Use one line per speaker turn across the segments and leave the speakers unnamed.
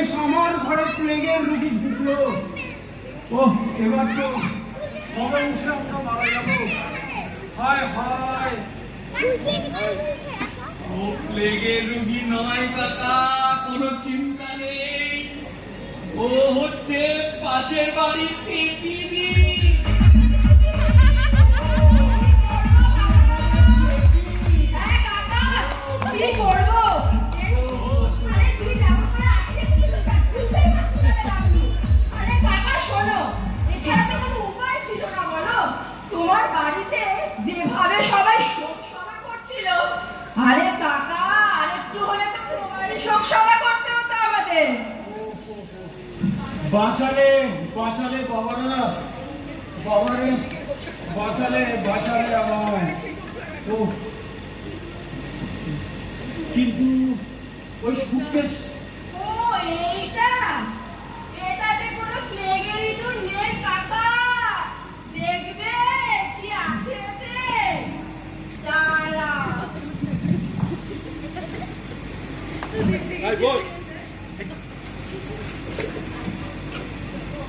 বেশ আমার ঘরে প্লেগের রোগী ঢুকলো। ওহ, এবার তো কবে উঠে আমরা মারা যাবো। হায় হায়,
ও প্লেগের রোগী নয় কাকা, কোনো চিন্তা নেই। ও হচ্ছে পাশের বাড়ির পেপিদি।
কি করবো? আরে কাকা শোনো, এছাড়া তো কোনো উপায় ছিল না বলো। তোমার বাড়িতে যেভাবে সবাই শোক সভা করছিল, আরে কাকা আরেকটু হলে তো তোমারই শোক সভা করতে হতো আমাদের।
বাঁচালে বাঁচালে বাবারা, বাবারে বাঁচালে বাঁচালে আমায়। ও কিন্তু ওই সুটকেস,
ও এইটা, এটাতে কোনো প্লেগের ইঁদুর নেই কাকা। দেখবে কি আছে এতে, দাঁড়া।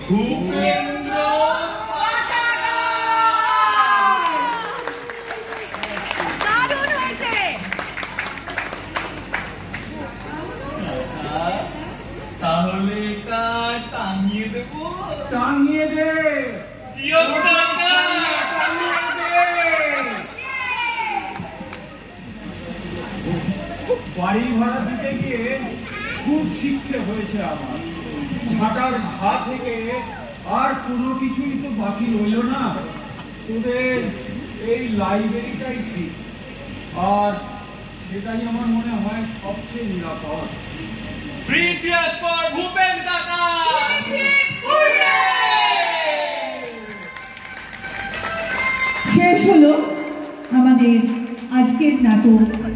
ভূপেন্দ্র
দারুণ হয়েছে।
তাহলে এটা টাঙিয়ে দেবো।
টাঙিয়ে দে,
জিও কাকা।
টাঙিয়ে দে। বাড়ি ভাড়া দিতে গিয়ে খুব শিখতে হয়েছে আমার। ঝাঁটার ঘা থেকে আর কোনো কিছুই তো বাকি রইল না। তোদের এই লাইব্রেরিটাই ঠিক, আর সেটাই আমার মনে হয় সবচেয়ে নিরাপদ।
Three cheers for ভূপেন কাকা।
শেষ হলো আমাদের আজকের নাটক